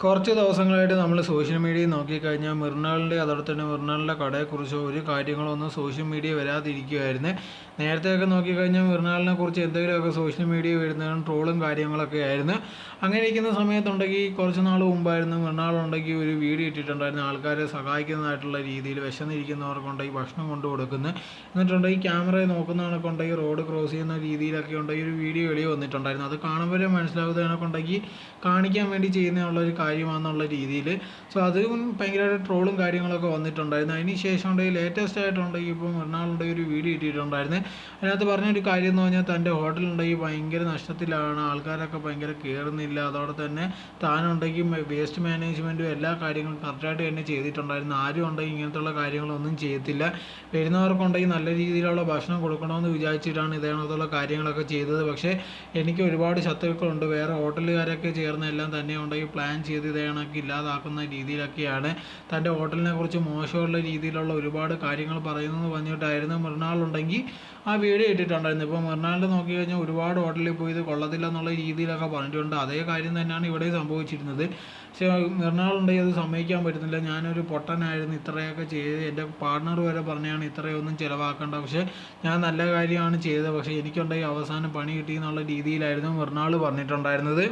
കുറച്ച് ദിവസങ്ങളായിട്ട് നമ്മൾ സോഷ്യൽ മീഡിയയിൽ നോക്കിക്കഴിഞ്ഞാൽ മൃണാളിൻ്റെ അതോടെ തന്നെ മൃണാളിൻ്റെ കടയെക്കുറിച്ചോ ഒരു കാര്യങ്ങളൊന്നും സോഷ്യൽ മീഡിയ വരാതിരിക്കുമായിരുന്നു. നേരത്തെയൊക്കെ നോക്കിക്കഴിഞ്ഞാൽ മൃണാളിനെ കുറിച്ച് എന്തെങ്കിലുമൊക്കെ സോഷ്യൽ മീഡിയ വരുന്നതും ട്രോളും കാര്യങ്ങളൊക്കെ ആയിരുന്നു. അങ്ങനെ ഇരിക്കുന്ന സമയത്തുണ്ടെങ്കിൽ കുറച്ച് നാൾ മുമ്പായിരുന്നു മൃണാളുണ്ടെങ്കിൽ ഒരു വീഡിയോ ഇട്ടിട്ടുണ്ടായിരുന്നു, ആൾക്കാരെ സഹായിക്കുന്നതായിട്ടുള്ള രീതിയിൽ വിശന്നിരിക്കുന്നവർക്കുണ്ടെങ്കിൽ ഭക്ഷണം കൊണ്ടു കൊടുക്കുന്നത്. എന്നിട്ടുണ്ടെങ്കിൽ ക്യാമറയെ നോക്കുന്നവനൊക്കെയുണ്ടെങ്കിൽ റോഡ് ക്രോസ് ചെയ്യുന്ന രീതിയിലൊക്കെ ഉണ്ടെങ്കിൽ ഒരു വീഡിയോ വെളിയിൽ വന്നിട്ടുണ്ടായിരുന്നു. അത് കാണുമ്പോഴേ മനസ്സിലാവുന്നതിനൊക്കെയുണ്ടെങ്കിൽ കാണിക്കാൻ വേണ്ടി ചെയ്യുന്നതുള്ളൊരു കാര്യമാണെന്നുള്ള രീതിയിൽ. സോ അതും ഭയങ്കരമായിട്ട് ട്രോളും കാര്യങ്ങളൊക്കെ വന്നിട്ടുണ്ടായിരുന്നു. അതിന് ശേഷം ഉണ്ടെങ്കിൽ ലേറ്റസ്റ്റ് ആയിട്ടുണ്ടെങ്കിൽ ഇപ്പോൾ മൃണാളുണ്ടെങ്കിൽ ഒരു വീഡിയോ ഇട്ടിട്ടുണ്ടായിരുന്നു. അതിനകത്ത് പറഞ്ഞൊരു കാര്യം എന്ന് പറഞ്ഞാൽ തൻ്റെ ഹോട്ടലുണ്ടെങ്കിൽ ഭയങ്കര നഷ്ടത്തിലാണ്, ആൾക്കാരൊക്കെ ഭയങ്കര കയറുന്നില്ല, അതോടെ തന്നെ താനുണ്ടെങ്കിൽ വേസ്റ്റ് മാനേജ്മെൻറ്റും എല്ലാ കാര്യങ്ങളും കറക്റ്റായിട്ട് തന്നെ ചെയ്തിട്ടുണ്ടായിരുന്നു. ആരും ഉണ്ടെങ്കിൽ ഇങ്ങനത്തുള്ള കാര്യങ്ങളൊന്നും ചെയ്യത്തില്ല, വരുന്നവർക്കുണ്ടെങ്കിൽ നല്ല രീതിയിലുള്ള ഭക്ഷണം കൊടുക്കണമെന്ന് വിചാരിച്ചിട്ടാണ് ഇതേണത്തുള്ള കാര്യങ്ങളൊക്കെ ചെയ്തത്. പക്ഷേ എനിക്ക് ഒരുപാട് ശത്രുക്കളുണ്ട്, വേറെ ഹോട്ടലുകാരൊക്കെ ചേർന്ന് എല്ലാം തന്നെ ഉണ്ടെങ്കിൽ പ്ലാൻ ചെയ്ത് ഇതേ കണക്ക് ഇല്ലാതാക്കുന്ന രീതിയിലൊക്കെയാണ് തൻ്റെ ഹോട്ടലിനെ കുറിച്ച് മോശമുള്ള രീതിയിലുള്ള ഒരുപാട് കാര്യങ്ങൾ പറയുന്നത് പറഞ്ഞിട്ടായിരുന്നു മൃണാളുണ്ടെങ്കിൽ ആ വീഡിയോ ഇട്ടിട്ടുണ്ടായിരുന്നു. ഇപ്പോൾ മൃണാളിൻ്റെ നോക്കി കഴിഞ്ഞാൽ ഒരുപാട് ഹോട്ടലിൽ പോയി ഇത് കൊള്ളത്തില്ല എന്നുള്ള രീതിയിലൊക്കെ പറഞ്ഞിട്ടുണ്ട്. അതേ കാര്യം തന്നെയാണ് ഇവിടെ സംഭവിച്ചിരുന്നത്. പക്ഷേ മൃണാളുണ്ടെങ്കിൽ അത് സമ്മതിക്കാൻ പറ്റുന്നില്ല. ഞാനൊരു പൊട്ടനായിരുന്നു, ഇത്രയൊക്കെ ചെയ്ത് എൻ്റെ പാർട്ണർ വരെ പറഞ്ഞാണ് ഇത്രയൊന്നും ചിലവാക്കേണ്ട, പക്ഷേ ഞാൻ നല്ല കാര്യമാണ് ചെയ്തത്, പക്ഷേ എനിക്കുണ്ടെങ്കിൽ അവസാനം പണി കിട്ടി എന്നുള്ള രീതിയിലായിരുന്നു മൃണാൾ പറഞ്ഞിട്ടുണ്ടായിരുന്നത്.